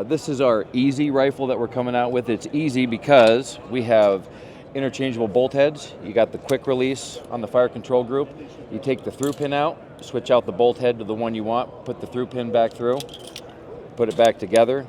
This is our easy rifle that we're coming out with. It's easy because we have interchangeable bolt heads. You got the quick release on the fire control group. You take the through pin out, switch out the bolt head to the one you want, put the through pin back through, put it back together,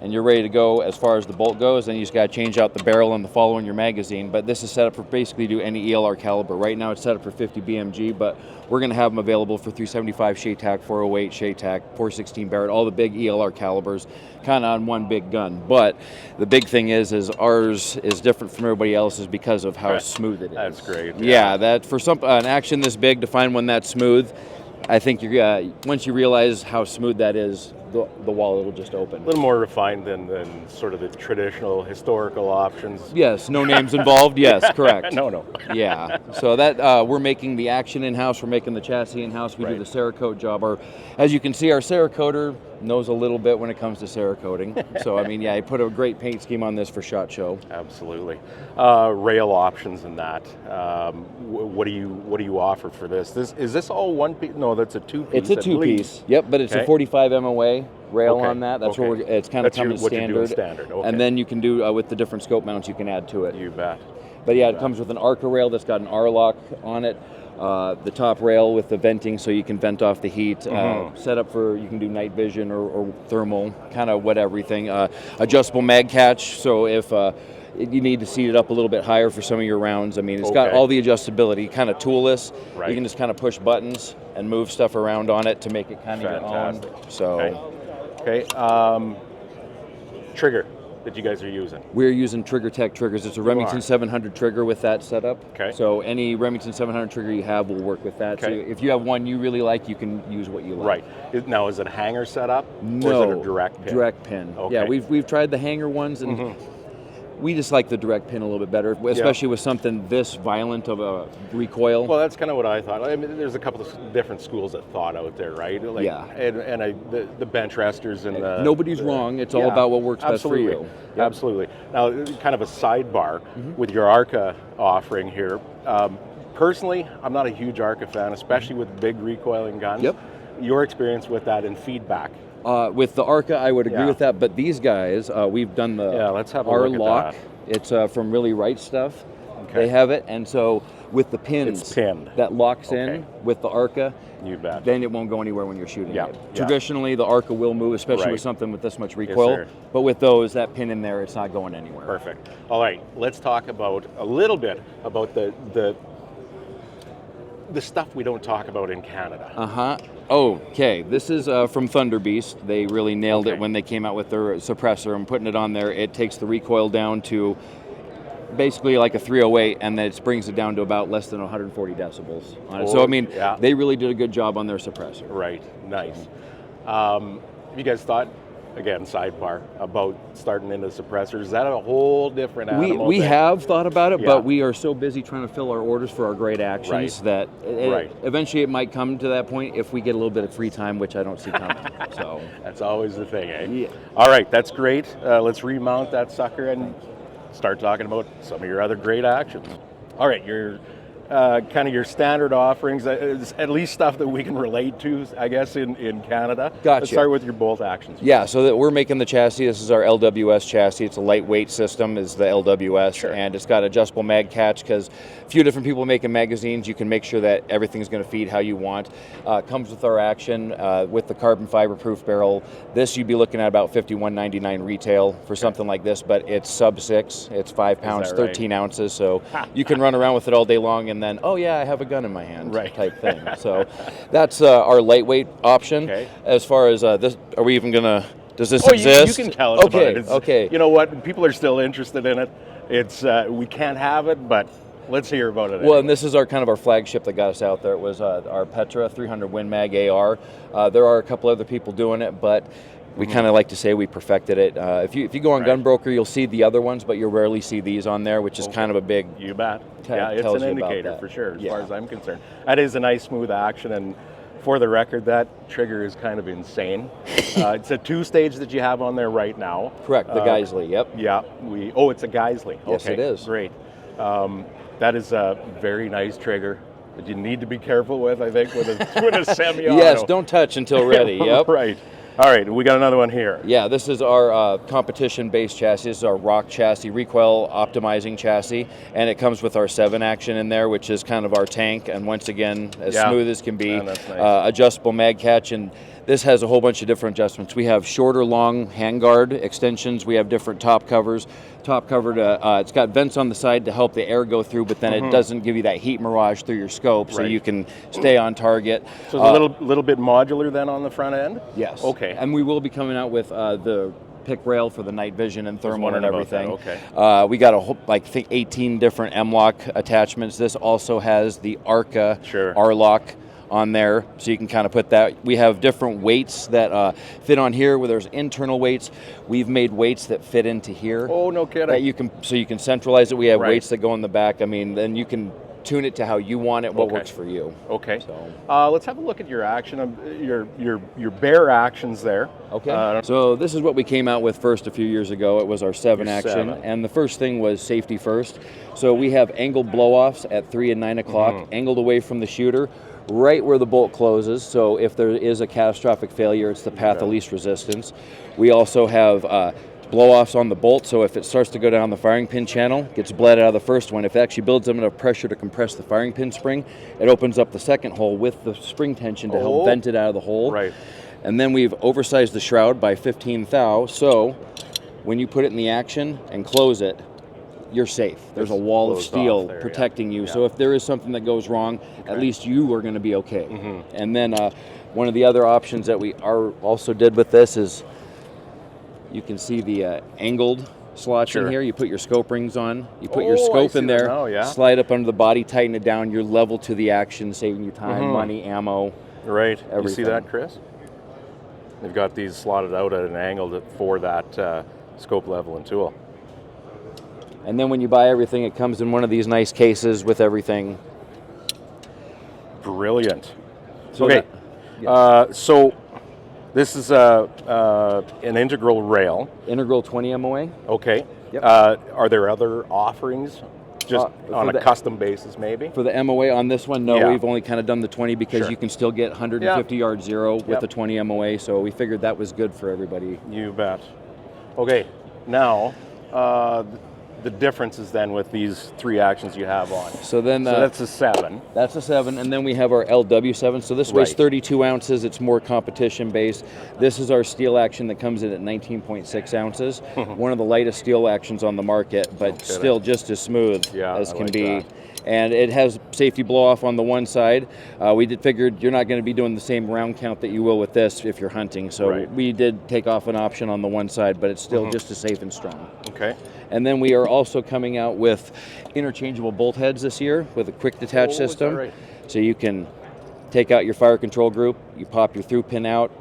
and you're ready to go as far as the bolt goes. Then you just got to change out the barrel and the follower in your magazine. But this is set up for basically do any ELR caliber. Right now it's set up for 50 BMG, but we're going to have them available for 375 SHATAC, 408 SHATAC, 416 Barrett, all the big ELR calibers, kind of on one big gun. But the big thing is ours is different from everybody else's because of how smooth it is. That's great. Yeah, that for an action this big to find one that smooth, I think you're once you realize how smooth that is, the wallet will just open. A little more refined than sort of the traditional historical options. Yes, no names involved. Yes, correct. No. Yeah, so that we're making the action in-house, we're making the chassis in-house, we do the Cerakote job. As you can see, our Cerakoter knows a little bit when it comes to Cerakoting. So, I mean, yeah, he put a great paint scheme on this for SHOT Show. Absolutely. Rail options and that. What do you offer for this? Is this all one piece? No, that's a two-piece. It's a two-piece. Yep, but it's a 45 MOA rail on that. That's where it's kind of coming standard. Okay. And then you can do with the different scope mounts you can add to it. You bet. But yeah, it comes with an ARCA rail that's got an R-lock on it. The top rail with the venting so you can vent off the heat. Set up for, you can do night vision or thermal, kind of what everything. Adjustable mag catch, so if you need to seat it up a little bit higher for some of your rounds. I mean, it's got all the adjustability, kind of toolless. Right. You can just kind of push buttons and move stuff around on it to make it kind of your own. So. Okay. Trigger that you guys are using? We're using Trigger Tech triggers. It's a Remington 700 trigger with that setup. Okay. So any Remington 700 trigger you have will work with that. Okay. So if you have one you really like, you can use what you like. Right. Now, is it a hanger setup? No. Or is it a direct pin? Direct pin. Okay. Yeah, we've tried the hanger ones, and we just like the direct pin a little bit better, especially with something this violent of a recoil. Well, that's kind of what I thought. I mean, there's a couple of different schools of thought out there, right? Like, the bench resters and the... Nobody's wrong. It's all about what works best for you. Yep. Absolutely. Now, kind of a sidebar with your ARCA offering here. Personally, I'm not a huge ARCA fan, especially with big recoiling guns. Yep. Your experience with that and feedback? With the ARCA, I would agree with that, but these guys, we've done the let's have a look R-lock. It's from Really Right Stuff. Okay. They have it, and so with the pins, it's pinned. That locks in with the ARCA, you bet. Then it won't go anywhere when you're shooting it. Traditionally, the ARCA will move, especially with something with this much recoil, but with those, that pin in there, it's not going anywhere. Perfect. All right, let's talk about a little bit about the stuff we don't talk about in Canada. Okay, this is from Thunder Beast. They really nailed it when they came out with their suppressor and putting it on there. It takes the recoil down to basically like a 308, and then it brings it down to about less than 140 decibels on it. So I mean, they really did a good job on their suppressor. Right, nice. Have you guys thought, again, sidebar, about starting into suppressors? Is that a whole different animal? We have thought about it, but we are so busy trying to fill our orders for our great actions that eventually it might come to that point if we get a little bit of free time, which I don't see coming. So that's always the thing, eh? Yeah. All right, that's great. Let's remount that sucker and start talking about some of your other great actions. All right, your kind of your standard offerings, at least stuff that we can relate to, I guess, in Canada. Gotcha. Let's start with your bolt actions. Yeah, so that we're making the chassis. This is our LWS chassis. It's a lightweight system, is the LWS, and it's got adjustable mag catch because a few different people making magazines. You can make sure that everything's going to feed how you want. Comes with our action with the carbon fiber proof barrel. This you'd be looking at about $51.99 retail for something like this, but it's sub 6. It's 5 pounds, 13 ounces, so you can run around with it all day long and then, oh yeah, I have a gun in my hand, type thing. So that's our lightweight option. As far as this, are we even gonna? Does this exist? You can tell us about it. Okay. You know what? People are still interested in it. It's we can't have it, but let's hear about it. Well, and this is our kind of our flagship that got us out there. It was our Petra 300 Win Mag AR. There are a couple other people doing it, but we kind of like to say we perfected it. If you go on Gunbroker, you'll see the other ones, but you'll rarely see these on there, which is kind of a big. You bet. Yeah, it's an indicator for sure, as far as I'm concerned. That is a nice smooth action, and for the record, that trigger is kind of insane. It's a 2-stage that you have on there right now. Correct, the Geisley, yep. Yeah, it's a Geisley. Yes, it is. Great. That is a very nice trigger that you need to be careful with, I think, with a semi-auto. Yes, don't touch until ready, yep. Right. All right, we got another one here. Yeah, this is our competition-based chassis. This is our rock chassis, recoil optimizing chassis, and it comes with our 7-action in there, which is kind of our tank, and once again, as smooth as can be. Man, that's nice. Adjustable mag catch, and this has a whole bunch of different adjustments. We have shorter, long handguard extensions. We have different top covers. Top cover it's got vents on the side to help the air go through, but then it doesn't give you that heat mirage through your scope, so you can stay on target. So it's a little bit modular then on the front end? Yes. Okay. And we will be coming out with the pick rail for the night vision and thermal and everything. Okay. We got I think 18 different M-lock attachments. This also has the ARCA R-lock on there, so you can kind of put that. We have different weights that fit on here, where there's internal weights. We've made weights that fit into here. Oh, no kidding. That you can centralize it. We have weights that go in the back. I mean, then you can tune it to how you want it, what works for you. Okay. So let's have a look at your action, your bare actions there. Okay. So this is what we came out with first a few years ago. It was our 7-action, and the first thing was safety first. So we have angled blow-offs at 3 and 9 o'clock, angled away from the shooter, right where the bolt closes. So if there is a catastrophic failure, it's the path of least resistance. We also have blow-offs on the bolt, so if it starts to go down the firing pin channel, gets bled out of the first one. If it actually builds up enough pressure to compress the firing pin spring, it opens up the second hole with the spring tension to help vent it out of the hole. Right. And then we've oversized the shroud by 15 thou, so when you put it in the action and close it, you're safe. There's a wall of steel protecting you. So if there is something that goes wrong, at least you are going to be okay. And then one of the other options that we also did with this is, you can see the angled slots in here. You put your scope rings on, you put your scope in there, slide up under the body, tighten it down, you're level to the action, saving you time, money, ammo. Right. Everything. You see that, Chris? They've got these slotted out at an angle for that scope level and tool. And then when you buy everything, it comes in one of these nice cases with everything. Brilliant. So okay. So this is an integral rail. Integral 20 MOA. Okay. Yep. Are there other offerings, just on a custom basis, maybe? For the MOA on this one, no. We've only kind of done the 20 because you can still get 150 yard zero with the 20 MOA. So we figured that was good for everybody. You bet. Okay. Now, the differences then with these 3 actions you have on. So then that's a 7. That's a 7, and then we have our LW7. So this weighs 32 ounces. It's more competition based. This is our steel action that comes in at 19.6 ounces. One of the lightest steel actions on the market, but still just as smooth as can be. And it has safety blow off on the one side. We figured you're not going to be doing the same round count that you will with this if you're hunting. So we did take off an option on the one side, but it's still just as safe and strong. Okay. And then we are also coming out with interchangeable bolt heads this year with a quick detach system. So you can take out your fire control group, you pop your through pin out,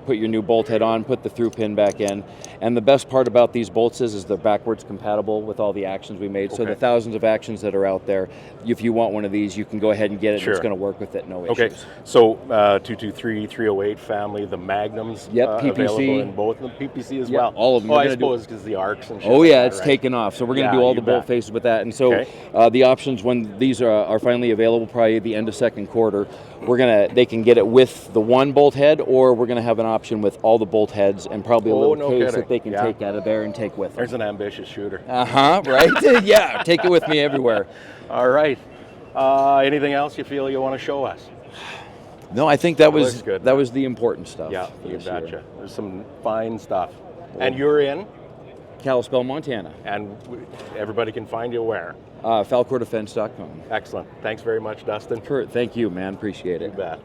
put your new bolt head on, put the through pin back in. And the best part about these bolts is they're backwards compatible with all the actions we made. So the thousands of actions that are out there, if you want one of these, you can go ahead and get it. And it's going to work with it, no issues. Okay, so 223, 308 family, the Magnums PPC. available in both of them, PPC as well. All of them. Oh, I suppose because the ARCs and shit. Oh yeah, it's taken off. So we're going to do all the bolt faces with that. And so the options when these are finally available, probably at the end of second quarter, they can get it with the one bolt head, or we're going to have an option with all the bolt heads and probably a little case that they can take out of there and take with them. There's an ambitious shooter. Right? Yeah, take it with me everywhere. All right. Anything else you feel you want to show us? No, I think that was the important stuff. Yeah, you betcha. There's some fine stuff. And you're in? Kalispell, Montana. And everybody can find you where? FalkorDefense.com. Excellent. Thanks very much, Dustin. Kurt, thank you, man. Appreciate it. You bet.